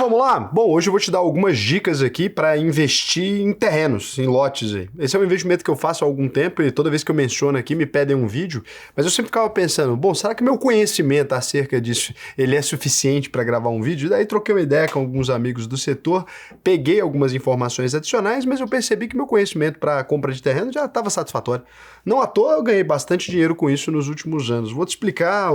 vamos lá? Bom, hoje eu vou te dar algumas dicas aqui para investir em terrenos, em lotes aí. Esse é um investimento que eu faço há algum tempo e toda vez que eu menciono aqui me pedem um vídeo, mas eu sempre ficava pensando, bom, será que meu conhecimento acerca disso, ele é suficiente para gravar um vídeo? E daí troquei uma ideia com alguns amigos do setor, peguei algumas informações adicionais, mas eu percebi que meu conhecimento para compra de terreno já estava satisfatório. Não à toa eu ganhei bastante dinheiro com isso nos últimos anos. Vou te explicar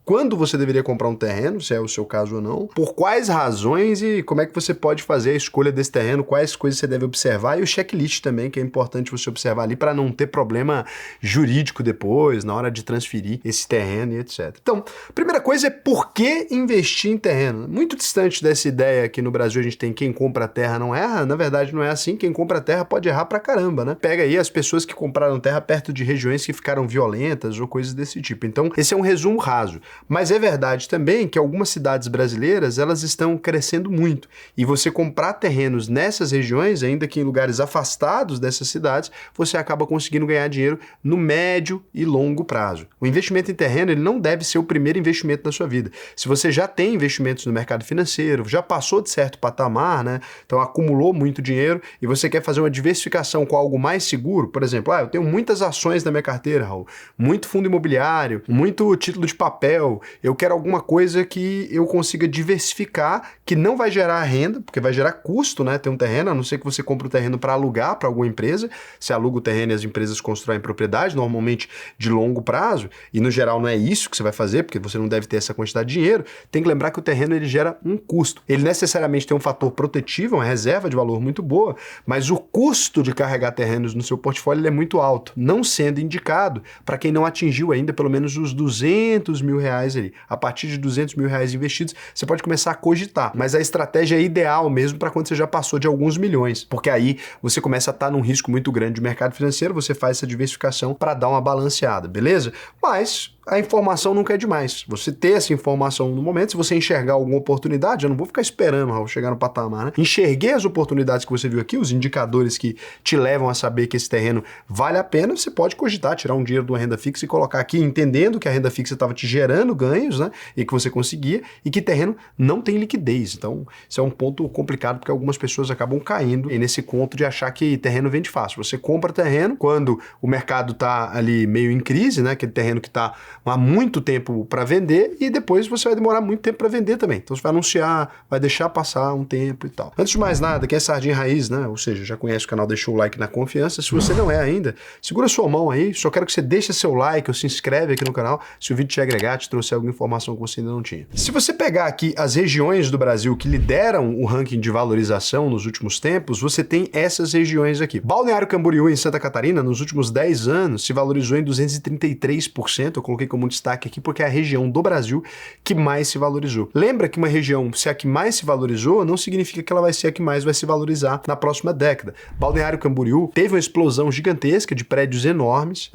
quando você deveria comprar um terreno, se é o seu caso ou não, por quais razões e como é que você pode fazer a escolha desse terreno, quais coisas você deve observar e o checklist também, que é importante você observar ali para não ter problema jurídico depois, na hora de transferir esse terreno e etc. Então, a primeira coisa é por que investir em terreno? Muito distante dessa ideia que no Brasil a gente tem quem compra terra não erra, na verdade não é assim, quem compra terra pode errar pra caramba, né? Pega aí as pessoas que compraram terra perto de regiões que ficaram violentas ou coisas desse tipo. Então, esse é um resumo raso. Mas é verdade também que algumas cidades brasileiras, elas estão crescendo muito. E você comprar terrenos nessas regiões, ainda que em lugares afastados dessas cidades, você acaba conseguindo ganhar dinheiro no médio e longo prazo. O investimento em terreno, ele não deve ser o primeiro investimento da sua vida. Se você já tem investimentos no mercado financeiro, já passou de certo patamar, né? Então acumulou muito dinheiro e você quer fazer uma diversificação com algo mais seguro, por exemplo, eu tenho muitas ações na minha carteira, Raul, muito fundo imobiliário, muito título de papel, eu quero alguma coisa que eu consiga diversificar, que não vai gerar renda, porque vai gerar custo, né? Ter um terreno, a não ser que você compre o terreno para alugar para alguma empresa, você aluga o terreno e as empresas constroem propriedade, normalmente de longo prazo, e no geral não é isso que você vai fazer, porque você não deve ter essa quantidade de dinheiro, tem que lembrar que o terreno ele gera um custo. Ele necessariamente tem um fator protetivo, uma reserva de valor muito boa, mas o custo de carregar terrenos no seu portfólio ele é muito alto, não sendo indicado para quem não atingiu ainda pelo menos os R$200 mil ali. A partir de R$200 mil investidos, você pode começar a cogitar, mas a estratégia é ideal mesmo para quando você já passou de alguns milhões, porque aí você começa a estar num risco muito grande de mercado financeiro, você faz essa diversificação para dar uma balanceada, beleza? Mas a informação nunca é demais. Você ter essa informação no momento, se você enxergar alguma oportunidade, eu não vou ficar esperando, Raul, chegar no patamar, né? Enxerguei as oportunidades que você viu aqui, os indicadores que te levam a saber que esse terreno vale a pena, você pode cogitar, tirar um dinheiro de uma renda fixa e colocar aqui, entendendo que a renda fixa estava te gerando ganhos, né? E que você conseguia, e que terreno não tem liquidez. Então, isso é um ponto complicado, porque algumas pessoas acabam caindo nesse conto de achar que terreno vende fácil. Você compra terreno quando o mercado está ali meio em crise, né? Aquele terreno que está há muito tempo para vender e depois você vai demorar muito tempo para vender também. Então você vai anunciar, vai deixar passar um tempo e tal. Antes de mais nada, quem é Sardinha Raiz, né? Ou seja, já conhece o canal, deixou o like na confiança. Se você não é ainda, segura sua mão aí. Só quero que você deixe seu like ou se inscreve aqui no canal se o vídeo te agregar, te trouxer alguma informação que você ainda não tinha. Se você pegar aqui as regiões do Brasil que lideram o ranking de valorização nos últimos tempos, você tem essas regiões aqui. Balneário Camboriú, em Santa Catarina, nos últimos 10 anos, se valorizou em 233%. Eu coloquei como destaque aqui porque é a região do Brasil que mais se valorizou. Lembra que uma região, se é a que mais se valorizou, não significa que ela vai ser a que mais vai se valorizar na próxima década. Balneário Camboriú teve uma explosão gigantesca de prédios enormes,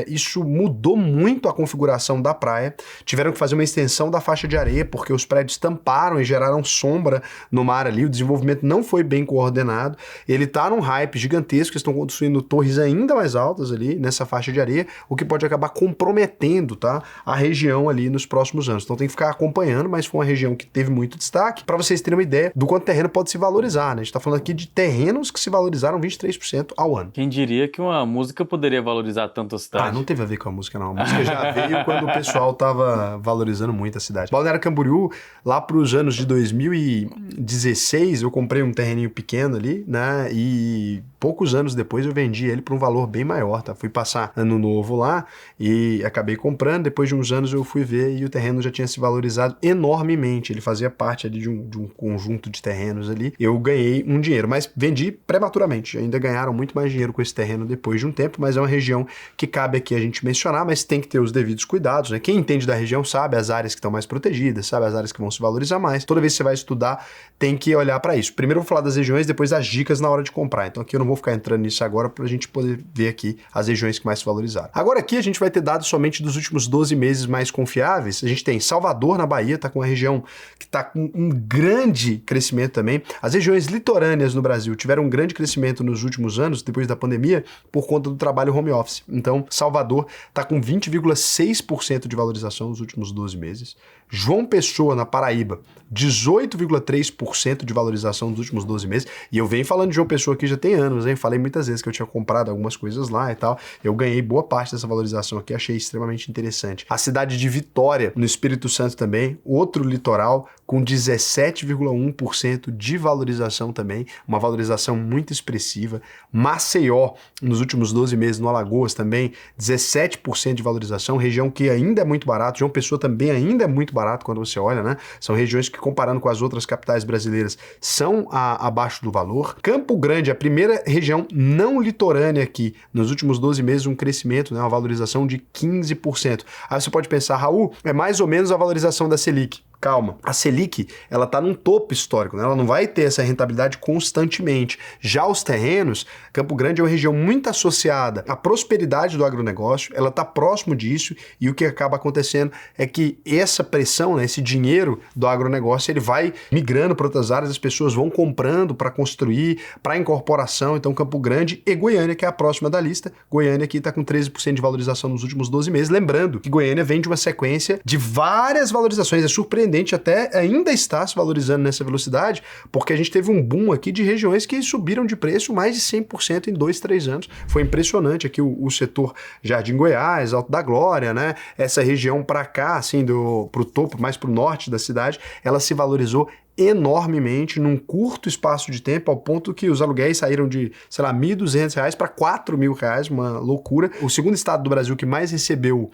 isso mudou muito a configuração da praia, tiveram que fazer uma extensão da faixa de areia porque os prédios tamparam e geraram sombra no mar ali, o desenvolvimento não foi bem coordenado, ele tá num hype gigantesco, estão construindo torres ainda mais altas ali nessa faixa de areia, o que pode acabar comprometendo, tá, a região ali nos próximos anos. Então tem que ficar acompanhando, mas foi uma região que teve muito destaque, para vocês terem uma ideia do quanto terreno pode se valorizar, né? A gente tá falando aqui de terrenos que se valorizaram 23% ao ano. Quem diria que uma música poderia valorizar tanto a cidade? Não teve a ver com a música não, a música já veio quando o pessoal tava valorizando muito a cidade. Balneário Camboriú, lá pros anos de 2016, eu comprei um terreninho pequeno ali, né, e poucos anos depois eu vendi ele por um valor bem maior, tá? Fui passar ano novo lá e acabei comprando, depois de uns anos eu fui ver e o terreno já tinha se valorizado enormemente, ele fazia parte ali de um conjunto de terrenos ali, eu ganhei um dinheiro, mas vendi prematuramente, ainda ganharam muito mais dinheiro com esse terreno depois de um tempo, mas é uma região que cabe aqui a gente mencionar, mas tem que ter os devidos cuidados, né? Quem entende da região sabe as áreas que estão mais protegidas, sabe as áreas que vão se valorizar mais, toda vez que você vai estudar tem que olhar para isso. Primeiro eu vou falar das regiões, depois das dicas na hora de comprar, então aqui eu não vou ficar entrando nisso agora para a gente poder ver aqui as regiões que mais se valorizaram. Agora aqui a gente vai ter dados somente dos últimos 12 meses mais confiáveis. A gente tem Salvador, na Bahia, está com uma região que está com um grande crescimento também. As regiões litorâneas no Brasil tiveram um grande crescimento nos últimos anos, depois da pandemia, por conta do trabalho home office. Então, Salvador está com 20,6% de valorização nos últimos 12 meses. João Pessoa, na Paraíba, 18,3% de valorização nos últimos 12 meses. E eu venho falando de João Pessoa aqui já tem anos, hein? Falei muitas vezes que eu tinha comprado algumas coisas lá e tal. Eu ganhei boa parte dessa valorização aqui, achei extremamente interessante. A cidade de Vitória, no Espírito Santo também, outro litoral com 17,1% de valorização também, uma valorização muito expressiva. Maceió, nos últimos 12 meses, no Alagoas também, 17% de valorização, região que ainda é muito barato. João Pessoa também ainda é muito barato quando você olha, né? São regiões que, comparando com as outras capitais brasileiras, são abaixo do valor. Campo Grande, a primeira região não litorânea aqui, nos últimos 12 meses, um crescimento, né, uma valorização de 15%. Aí você pode pensar, Raul, é mais ou menos a valorização da Selic. Calma, a Selic, ela tá num topo histórico, né? Ela não vai ter essa rentabilidade constantemente. Já os terrenos, Campo Grande é uma região muito associada à prosperidade do agronegócio, ela tá próximo disso, e o que acaba acontecendo é que essa pressão, né, esse dinheiro do agronegócio, ele vai migrando para outras áreas, as pessoas vão comprando para construir, para incorporação. Então Campo Grande e Goiânia, que é a próxima da lista. Goiânia aqui tá com 13% de valorização nos últimos 12 meses. Lembrando que Goiânia vem de uma sequência de várias valorizações, é surpreendente até ainda está se valorizando nessa velocidade, porque a gente teve um boom aqui de regiões que subiram de preço mais de 100% em 2, 3 anos. Foi impressionante aqui o setor Jardim Goiás, Alto da Glória, né? Essa região para cá, assim, pro topo, mais pro norte da cidade, ela se valorizou enormemente num curto espaço de tempo, ao ponto que os aluguéis saíram de, sei lá, R$ 1.200 para R$ 4.000, uma loucura. O segundo estado do Brasil que mais recebeu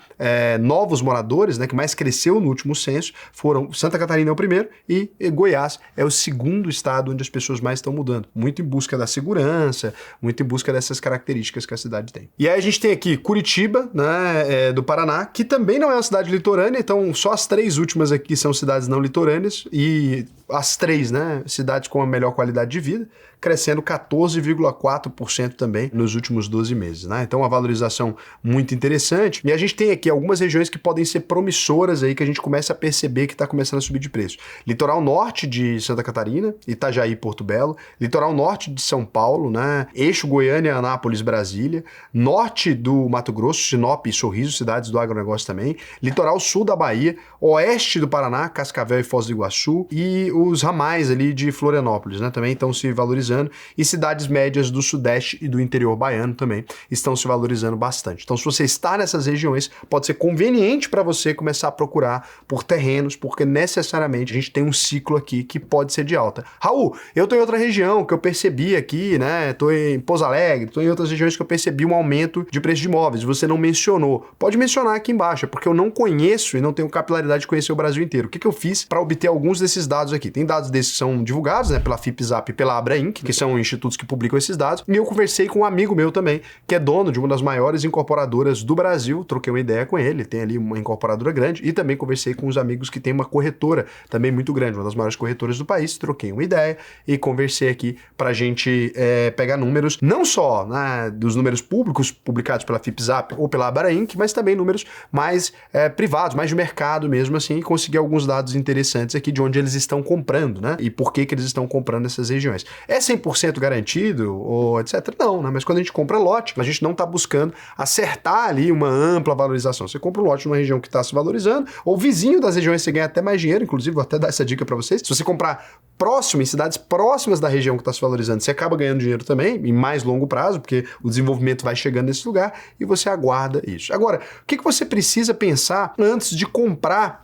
novos moradores, né, que mais cresceu no último censo, foram Santa Catarina é o primeiro e Goiás é o segundo estado onde as pessoas mais estão mudando. Muito em busca da segurança, muito em busca dessas características que a cidade tem. E aí a gente tem aqui Curitiba, né, do Paraná, que também não é uma cidade litorânea, então só as 3 últimas aqui são cidades não litorâneas, e as 3, né, cidades com a melhor qualidade de vida, crescendo 14,4% também nos últimos 12 meses, né? Então, uma valorização muito interessante. E a gente tem aqui algumas regiões que podem ser promissoras aí, que a gente começa a perceber que está começando a subir de preço. Litoral norte de Santa Catarina, Itajaí, Porto Belo. Litoral norte de São Paulo, né? Eixo Goiânia, Anápolis, Brasília. Norte do Mato Grosso, Sinop e Sorriso, cidades do agronegócio também. Litoral sul da Bahia. Oeste do Paraná, Cascavel e Foz do Iguaçu. E os ramais ali de Florianópolis, né? Também estão se valorizando. E cidades médias do Sudeste e do interior baiano também estão se valorizando bastante. Então, se você está nessas regiões, pode ser conveniente para você começar a procurar por terrenos, porque necessariamente a gente tem um ciclo aqui que pode ser de alta. Raul, eu estou em outra região que eu percebi aqui, né? Estou em Pouso Alegre, estou em outras regiões que eu percebi um aumento de preço de imóveis. Você não mencionou. Pode mencionar aqui embaixo, porque eu não conheço e não tenho capilaridade de conhecer o Brasil inteiro. O que eu fiz para obter alguns desses dados aqui? Tem dados desses que são divulgados, né, pela FIPZAP e pela Abra Inc., que são institutos que publicam esses dados, e eu conversei com um amigo meu também, que é dono de uma das maiores incorporadoras do Brasil, troquei uma ideia com ele, tem ali uma incorporadora grande, e também conversei com os amigos que tem uma corretora também muito grande, uma das maiores corretoras do país, troquei uma ideia e conversei aqui pra gente pegar números, não só, né, dos números públicos publicados pela FIPZAP ou pela Abra Inc., mas também números mais privados, mais de mercado mesmo assim, e conseguir alguns dados interessantes aqui de onde eles estão comprando, né, e por que eles estão comprando essas regiões. É 100% garantido, ou etc? Não, né? Mas quando a gente compra lote, a gente não está buscando acertar ali uma ampla valorização. Você compra um lote numa região que está se valorizando, ou vizinho das regiões você ganha até mais dinheiro, inclusive vou até dar essa dica para vocês. Se você comprar próximo, em cidades próximas da região que está se valorizando, você acaba ganhando dinheiro também, em mais longo prazo, porque o desenvolvimento vai chegando nesse lugar e você aguarda isso. Agora, o que você precisa pensar antes de comprar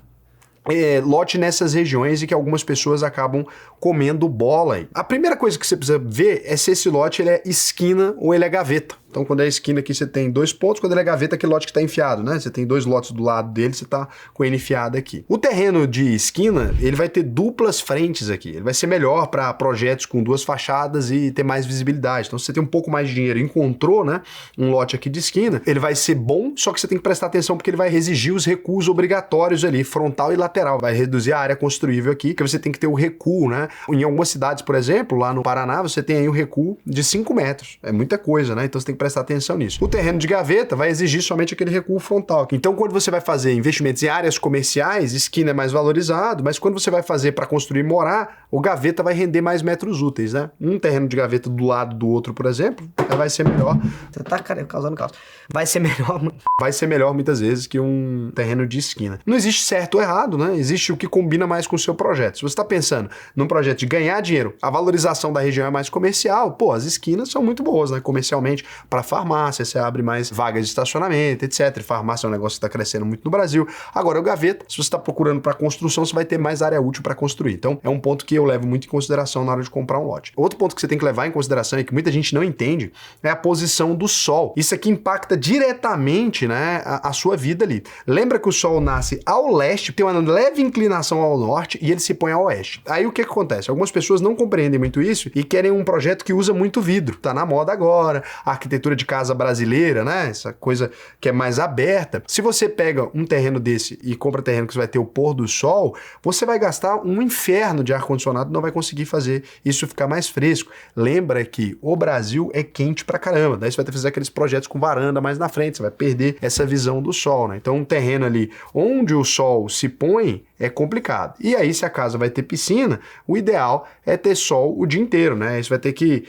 lote nessas regiões e que algumas pessoas acabam comendo bola aí? A primeira coisa que você precisa ver é se esse lote ele é esquina ou ele é gaveta. Então, quando é esquina aqui, você tem 2 pontos. Quando ele é gaveta, aquele lote que está enfiado, né? Você tem 2 lotes do lado dele, você está com ele enfiado aqui. O terreno de esquina, ele vai ter duplas frentes aqui. Ele vai ser melhor para projetos com 2 fachadas e ter mais visibilidade. Então, se você tem um pouco mais de dinheiro e encontrou, né, um lote aqui de esquina, ele vai ser bom, só que você tem que prestar atenção porque ele vai exigir os recuos obrigatórios ali, frontal e lateral. Vai reduzir a área construível aqui, que você tem que ter o recuo, né? Em algumas cidades, por exemplo, lá no Paraná, você tem aí um recuo de 5 metros. É muita coisa, né? Então, você tem que que prestar atenção nisso. O terreno de gaveta vai exigir somente aquele recuo frontal. Então, quando você vai fazer investimentos em áreas comerciais, esquina é mais valorizado, mas quando você vai fazer para construir e morar, o gaveta vai render mais metros úteis, né? Um terreno de gaveta do lado do outro, por exemplo, vai ser melhor. Você tá causando caos. Vai ser melhor. Vai ser melhor muitas vezes que um terreno de esquina. Não existe certo ou errado, né? Existe o que combina mais com o seu projeto. Se você está pensando num projeto de ganhar dinheiro, a valorização da região é mais comercial, pô, as esquinas são muito boas, né? Comercialmente, para farmácia, você abre mais vagas de estacionamento, etc. Farmácia é um negócio que está crescendo muito no Brasil. Agora, o gaveta, se você está procurando para construção, você vai ter mais área útil para construir. Então, é um ponto que eu levo muito em consideração na hora de comprar um lote. Outro ponto que você tem que levar em consideração e que muita gente não entende é a posição do sol. Isso aqui impacta diretamente, né, a sua vida ali. Lembra que o sol nasce ao leste, tem uma leve inclinação ao norte e ele se põe ao oeste. Aí o que acontece? Algumas pessoas não compreendem muito isso e querem um projeto que usa muito vidro. Tá na moda agora, a arquitetura de casa brasileira, né, essa coisa que é mais aberta. Se você pega um terreno desse e compra terreno que você vai ter o pôr do sol, você vai gastar um inferno de ar-condicionado e não vai conseguir fazer isso ficar mais fresco. Lembra que o Brasil é quente pra caramba, daí você vai ter que fazer aqueles projetos com varanda mais na frente, você vai perder essa visão do sol, né? Então um terreno ali onde o sol se põe é complicado. E aí, se a casa vai ter piscina, o ideal é ter sol o dia inteiro, né? Você vai ter que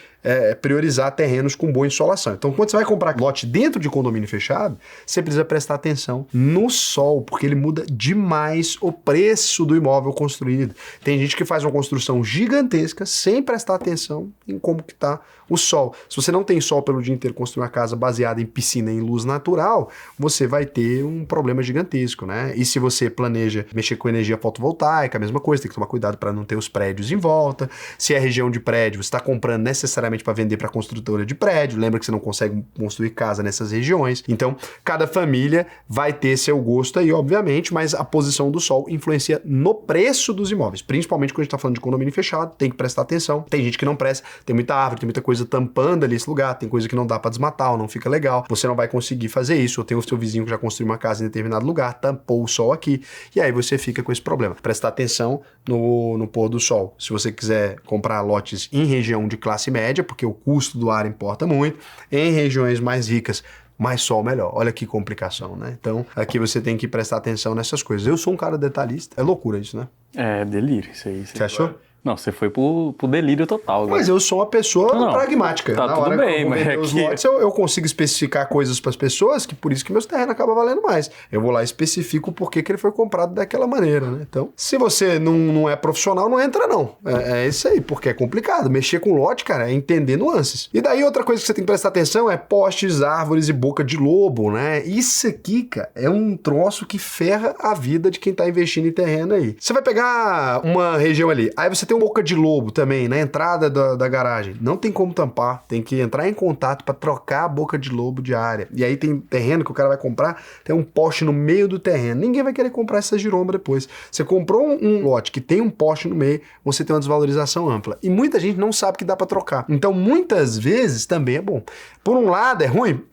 priorizar terrenos com boa insolação. Então, quando você vai comprar lote dentro de condomínio fechado, você precisa prestar atenção no sol, porque ele muda demais o preço do imóvel construído. Tem gente que faz uma construção gigantesca sem prestar atenção em como que tá o sol. Se você não tem sol pelo dia inteiro, construir uma casa baseada em piscina, em luz natural, você vai ter um problema gigantesco, né? E se você planeja mexer com energia fotovoltaica, a mesma coisa, tem que tomar cuidado para não ter os prédios em volta. Se é região de prédio, você está comprando necessariamente para vender para construtora de prédio, lembra que você não consegue construir casa nessas regiões. Então, cada família vai ter seu gosto aí, obviamente, mas a posição do sol influencia no preço dos imóveis, principalmente quando a gente está falando de condomínio fechado, tem que prestar atenção. Tem gente que não presta, tem muita árvore, tem muita coisa tampando ali esse lugar, tem coisa que não dá para desmatar ou não fica legal, você não vai conseguir fazer isso, ou tem o seu vizinho que já construiu uma casa em determinado lugar, tampou o sol aqui, e aí você fica com esse problema. Prestar atenção no pôr do sol. Se você quiser comprar lotes em região de classe média, porque o custo do ar importa muito, em regiões mais ricas, mais sol melhor. Olha que complicação, né? Então, aqui você tem que prestar atenção nessas coisas. Eu sou um cara detalhista. É loucura isso, né? É delírio isso aí. Você achou? Não, você foi pro delírio total. Mas eu sou uma pessoa pragmática. Tá, na tudo hora bem, que eu vou mas vender os lotes, eu consigo especificar coisas para as pessoas, que por isso que meus terrenos acabam valendo mais. Eu vou lá e especifico o porquê que ele foi comprado daquela maneira, né? Então, se você não é profissional, não entra não. É isso aí, porque é complicado. Mexer com lote, cara, é entender nuances. E daí outra coisa que você tem que prestar atenção é postes, árvores e boca de lobo, né? Isso aqui, cara, é um troço que ferra a vida de quem tá investindo em terreno aí. Você vai pegar uma região ali, aí você tem um boca de lobo também, na entrada da garagem. Não tem como tampar, tem que entrar em contato para trocar a boca de lobo de área. E aí tem terreno que o cara vai comprar, tem um poste no meio do terreno. Ninguém vai querer comprar essa giromba depois. Você comprou um lote que tem um poste no meio, você tem uma desvalorização ampla. E muita gente não sabe que dá para trocar. Então, muitas vezes também é bom. Por um lado, é ruim?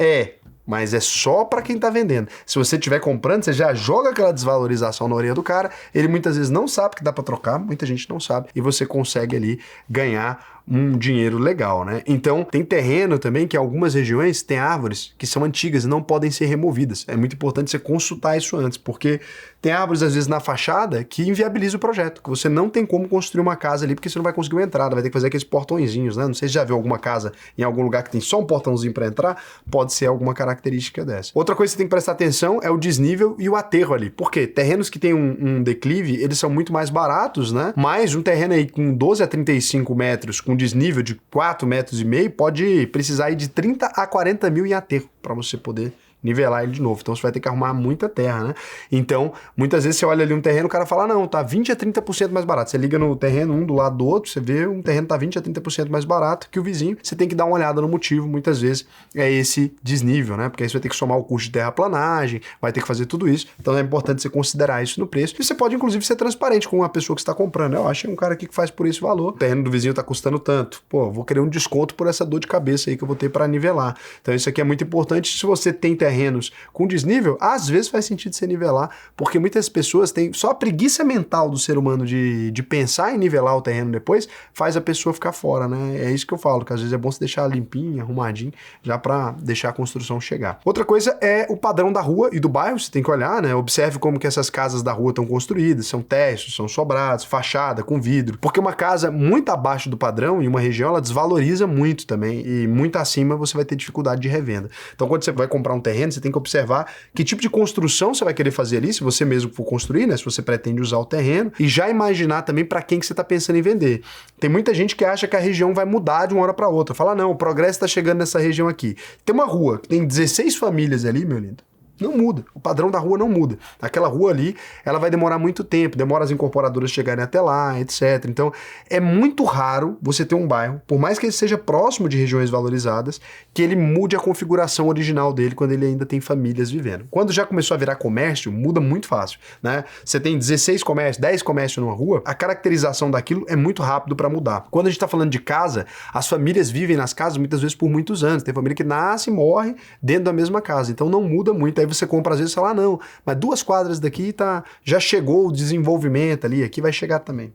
Mas é só para quem tá vendendo. Se você estiver comprando, você já joga aquela desvalorização na orelha do cara, ele muitas vezes não sabe que dá para trocar, muita gente não sabe, e você consegue ali ganhar um dinheiro legal, né? Então, tem terreno também que em algumas regiões tem árvores que são antigas e não podem ser removidas. É muito importante você consultar isso antes, porque tem árvores, às vezes, na fachada que inviabiliza o projeto, que você não tem como construir uma casa ali, porque você não vai conseguir uma entrada, vai ter que fazer aqueles portõezinhos, né? Não sei se já viu alguma casa em algum lugar que tem só um portãozinho para entrar, pode ser alguma característica dessa. Outra coisa que você tem que prestar atenção é o desnível e o aterro ali. Por quê? Terrenos que tem um declive, eles são muito mais baratos, né? Mas um terreno aí com 12 a 35 metros, com desnível de 4,5 metros, pode precisar aí de 30 a 40 mil em aterro para você poder nivelar ele de novo. Então você vai ter que arrumar muita terra, né? Então, muitas vezes você olha ali um terreno, o cara fala, não, tá 20 a 30% mais barato. Você liga no terreno um do lado do outro, você vê um terreno tá 20 a 30% mais barato que o vizinho. Você tem que dar uma olhada no motivo, muitas vezes é esse desnível, né? Porque aí você vai ter que somar o custo de terraplanagem, vai ter que fazer tudo isso. Então é importante você considerar isso no preço. E você pode, inclusive, ser transparente com a pessoa que está comprando. Eu achei um cara aqui que faz por esse valor. O terreno do vizinho tá custando tanto. Pô, vou querer um desconto por essa dor de cabeça aí que eu vou ter para nivelar. Então isso aqui é muito importante. Se você tem terreno terrenos com desnível, às vezes faz sentido você nivelar, porque muitas pessoas têm só a preguiça mental do ser humano de pensar em nivelar o terreno depois, faz a pessoa ficar fora, né? É isso que eu falo, que às vezes é bom você deixar limpinho, arrumadinho, já para deixar a construção chegar. Outra coisa é o padrão da rua e do bairro, você tem que olhar, né? Observe como que essas casas da rua estão construídas, são térreos, são sobrados, fachada, com vidro, porque uma casa muito abaixo do padrão em uma região, ela desvaloriza muito também, e muito acima você vai ter dificuldade de revenda. Então, quando você vai comprar um terreno, você tem que observar que tipo de construção você vai querer fazer ali, se você mesmo for construir, né? Se você pretende usar o terreno, e já imaginar também para quem que você está pensando em vender. Tem muita gente que acha que a região vai mudar de uma hora para outra. Fala, não, o progresso está chegando nessa região aqui. Tem uma rua que tem 16 famílias ali, meu lindo. Não muda. O padrão da rua não muda. Aquela rua ali, ela vai demorar muito tempo, demora as incorporadoras chegarem até lá, etc. Então, é muito raro você ter um bairro, por mais que ele seja próximo de regiões valorizadas, que ele mude a configuração original dele quando ele ainda tem famílias vivendo. Quando já começou a virar comércio, muda muito fácil, né? Você tem 16 comércios, 10 comércios numa rua, a caracterização daquilo é muito rápido para mudar. Quando a gente tá falando de casa, as famílias vivem nas casas muitas vezes por muitos anos. Tem família que nasce e morre dentro da mesma casa. Então, não muda muito. Aí você compra às vezes e fala, não, mas 2 quadras daqui já chegou o desenvolvimento ali, aqui vai chegar também.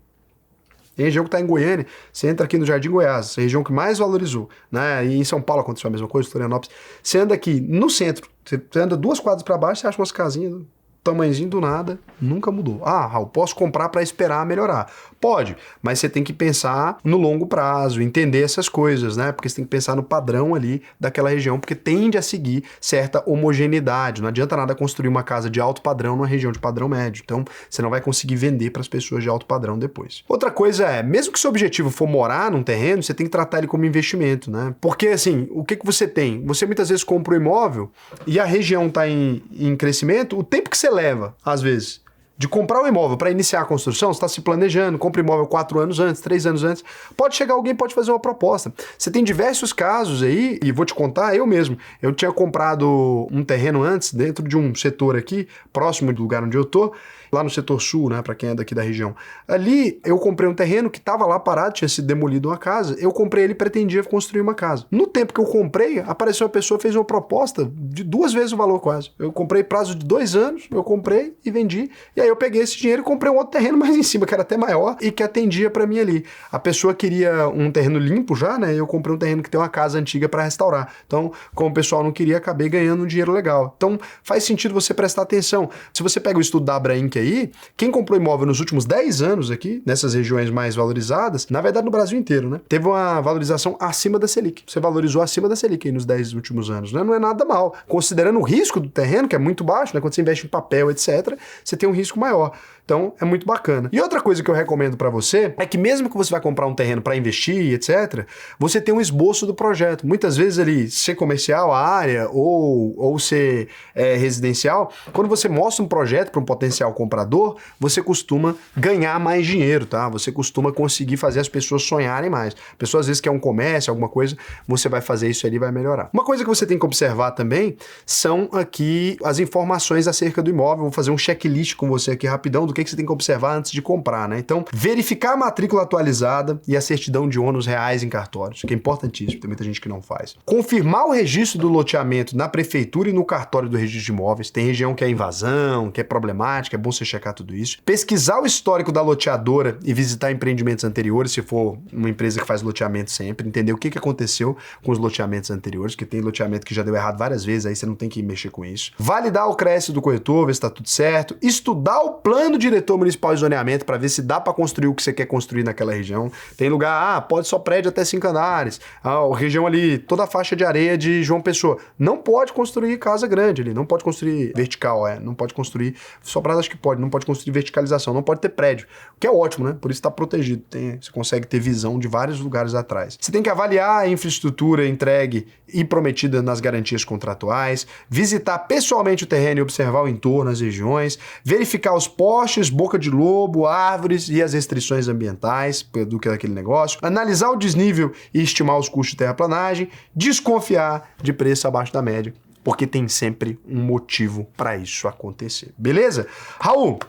Tem região que está em Goiânia, você entra aqui no Jardim Goiás, a região que mais valorizou, né? E em São Paulo aconteceu a mesma coisa, Florianópolis. Você anda aqui no centro, você anda 2 quadras para baixo, você acha umas casinhas, tamanhozinho do nada, nunca mudou. Ah, Raul, posso comprar para esperar melhorar. Pode, mas você tem que pensar no longo prazo, entender essas coisas, né? Porque você tem que pensar no padrão ali daquela região, porque tende a seguir certa homogeneidade. Não adianta nada construir uma casa de alto padrão numa região de padrão médio. Então, você não vai conseguir vender para as pessoas de alto padrão depois. Outra coisa é, mesmo que seu objetivo for morar num terreno, você tem que tratar ele como investimento, né? Porque, assim, o que você tem? Você muitas vezes compra um imóvel e a região está em crescimento, o tempo que você leva, às vezes, de comprar o imóvel para iniciar a construção, você está se planejando, compra o imóvel 4 anos antes, 3 anos antes, pode chegar alguém, pode fazer uma proposta. Você tem diversos casos aí, e vou te contar, eu mesmo, eu tinha comprado um terreno antes, dentro de um setor aqui, próximo do lugar onde eu tô, lá no setor sul, né, para quem é daqui da região. Ali, eu comprei um terreno que estava lá parado, tinha sido demolido uma casa, eu comprei ele e pretendia construir uma casa. No tempo que eu comprei, apareceu uma pessoa, fez uma proposta de 2 vezes o valor quase. Eu comprei prazo de 2 anos, eu comprei e vendi, e aí eu peguei esse dinheiro e comprei um outro terreno mais em cima, que era até maior e que atendia para mim ali. A pessoa queria um terreno limpo já, né, e eu comprei um terreno que tem uma casa antiga para restaurar. Então, como o pessoal não queria, acabei ganhando um dinheiro legal. Então, faz sentido você prestar atenção. Se você pega o estudo da Abrainc aí, quem comprou imóvel nos últimos 10 anos aqui, nessas regiões mais valorizadas, na verdade no Brasil inteiro, né? Teve uma valorização acima da Selic. Você valorizou acima da Selic aí nos 10 últimos anos, né? Não é nada mal. Considerando o risco do terreno, que é muito baixo, né? Quando você investe em papel, etc., você tem um risco maior. Então, é muito bacana. E outra coisa que eu recomendo para você é que mesmo que você vai comprar um terreno para investir, etc., você tem um esboço do projeto. Muitas vezes ali, ser comercial, a área, ou ser residencial, quando você mostra um projeto para um potencial comprador, você costuma ganhar mais dinheiro, tá? Você costuma conseguir fazer as pessoas sonharem mais. A pessoa às vezes quer um comércio, alguma coisa, você vai fazer isso ali e vai melhorar. Uma coisa que você tem que observar também são aqui as informações acerca do imóvel. Vou fazer um checklist com você aqui rapidão do que você tem que observar antes de comprar, né? Então, verificar a matrícula atualizada e a certidão de ônus reais em cartórios, que é importantíssimo, tem muita gente que não faz. Confirmar o registro do loteamento na prefeitura e no cartório do registro de imóveis. Tem região que é invasão, que é problemática, é bom você checar tudo isso. Pesquisar o histórico da loteadora e visitar empreendimentos anteriores, se for uma empresa que faz loteamento sempre, entender o que aconteceu com os loteamentos anteriores, que tem loteamento que já deu errado várias vezes, aí você não tem que mexer com isso. Validar o crédito do corretor, ver se tá tudo certo. Estudar o plano diretor municipal de zoneamento para ver se dá para construir o que você quer construir naquela região. Tem lugar, pode só prédio até 5 andares. A região ali, toda a faixa de areia de João Pessoa. Não pode construir casa grande ali, não pode construir vertical, não pode construir, sobrado acho que pode, não pode construir verticalização, não pode ter prédio, o que é ótimo, né? Por isso está protegido, você consegue ter visão de vários lugares atrás. Você tem que avaliar a infraestrutura entregue e prometida nas garantias contratuais, visitar pessoalmente o terreno e observar o entorno, as regiões, verificar os postes, boca de lobo, árvores e as restrições ambientais do que é aquele negócio, analisar o desnível e estimar os custos de terraplanagem, desconfiar de preço abaixo da média, porque tem sempre um motivo para isso acontecer. Beleza? Raul,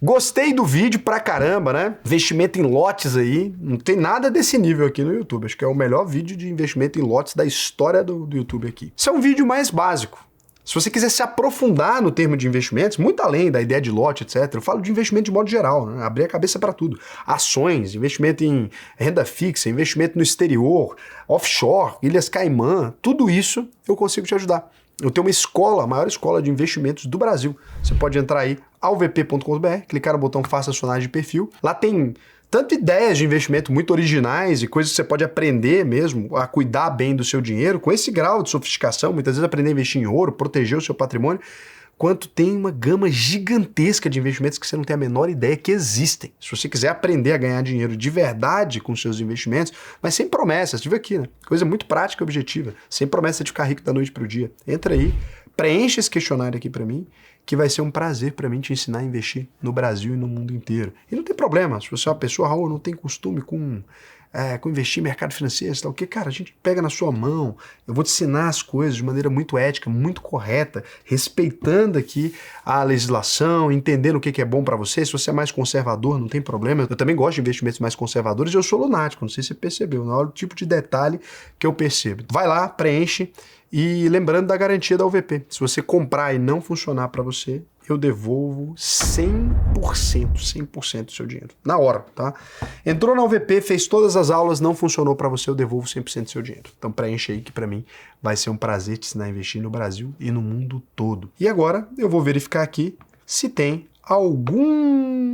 gostei do vídeo pra caramba, né? Investimento em lotes aí, não tem nada desse nível aqui no YouTube. Acho que é o melhor vídeo de investimento em lotes da história do YouTube aqui. Isso é um vídeo mais básico. Se você quiser se aprofundar no termo de investimentos, muito além da ideia de lote, etc., eu falo de investimento de modo geral, né? Abrir a cabeça para tudo. Ações, investimento em renda fixa, investimento no exterior, offshore, Ilhas Caimã, tudo isso eu consigo te ajudar. Eu tenho uma escola, a maior escola de investimentos do Brasil. Você pode entrar aí, alvp.com.br, clicar no botão Faça sua análise de perfil. Lá tem tanto ideias de investimento muito originais e coisas que você pode aprender mesmo a cuidar bem do seu dinheiro, com esse grau de sofisticação, muitas vezes aprender a investir em ouro, proteger o seu patrimônio, quanto tem uma gama gigantesca de investimentos que você não tem a menor ideia que existem. Se você quiser aprender a ganhar dinheiro de verdade com seus investimentos, mas sem promessas, tive aqui, né? Coisa muito prática e objetiva, sem promessa de ficar rico da noite pro dia. Entra aí, preenche esse questionário aqui para mim, que vai ser um prazer para mim te ensinar a investir no Brasil e no mundo inteiro. E não tem problema, se você é uma pessoa, Raul, não tem costume com investir em mercado financeiro, tal, que, cara, a gente pega na sua mão, eu vou te ensinar as coisas de maneira muito ética, muito correta, respeitando aqui a legislação, entendendo o que é bom para você. Se você é mais conservador, não tem problema. Eu também gosto de investimentos mais conservadores e eu sou lunático, não sei se você percebeu, não é o tipo de detalhe que eu percebo. Vai lá, preenche. E lembrando da garantia da UVP, se você comprar e não funcionar para você, eu devolvo 100% do seu dinheiro, na hora, tá? Entrou na UVP, fez todas as aulas, não funcionou para você, eu devolvo 100% do seu dinheiro. Então preenche aí que para mim vai ser um prazer te ensinar a investir no Brasil e no mundo todo. E agora eu vou verificar aqui se tem algum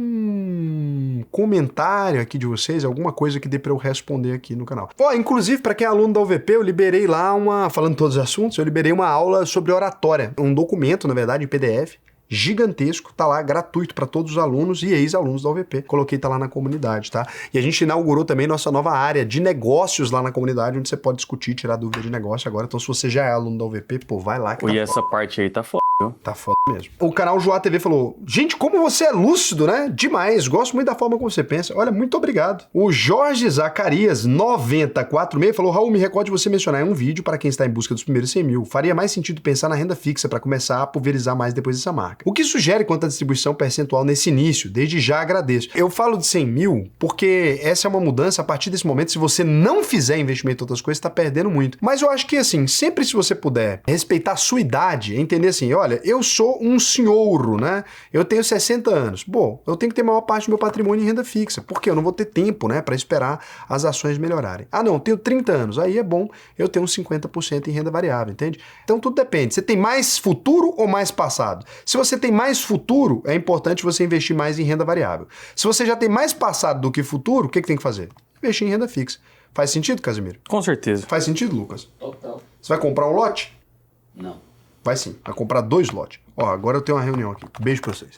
comentário aqui de vocês, alguma coisa que dê para eu responder aqui no canal. Inclusive, para quem é aluno da UVP, eu liberei lá falando todos os assuntos, eu liberei uma aula sobre oratória, um documento, na verdade, em PDF, gigantesco, tá lá, gratuito para todos os alunos e ex-alunos da UVP. Coloquei, tá lá na comunidade, tá? E a gente inaugurou também nossa nova área de negócios lá na comunidade, onde você pode discutir, tirar dúvida de negócio agora. Então, se você já é aluno da UVP, pô, vai lá que E essa parte aí tá foda. Tá foda mesmo. O canal Joá TV falou: gente, como você é lúcido, né? Demais. Gosto muito da forma como você pensa. Olha, muito obrigado. O Jorge Zacarias 9046 falou: Raul, me recorde você mencionar em um vídeo para quem está em busca dos primeiros 100 mil. Faria mais sentido pensar na renda fixa para começar a pulverizar mais depois dessa marca. O que sugere quanto à distribuição percentual nesse início? Desde já agradeço. Eu falo de 100 mil porque essa é uma mudança a partir desse momento. Se você não fizer investimento em outras coisas, está perdendo muito. Mas eu acho que, assim, sempre se você puder respeitar a sua idade, entender assim, olha, eu sou um senhor, né? Eu tenho 60 anos. Bom, eu tenho que ter a maior parte do meu patrimônio em renda fixa, porque eu não vou ter tempo, né, para esperar as ações melhorarem. Ah, não, eu tenho 30 anos. Aí é bom eu ter uns 50% em renda variável, entende? Então tudo depende. Você tem mais futuro ou mais passado? Se você tem mais futuro, é importante você investir mais em renda variável. Se você já tem mais passado do que futuro, o que tem que fazer? Investir em renda fixa. Faz sentido, Casimiro? Com certeza. Faz sentido, Lucas? Total. Você vai comprar um lote? Não. Vai sim, vai comprar 2 lotes. Ó, agora eu tenho uma reunião aqui. Beijo pra vocês.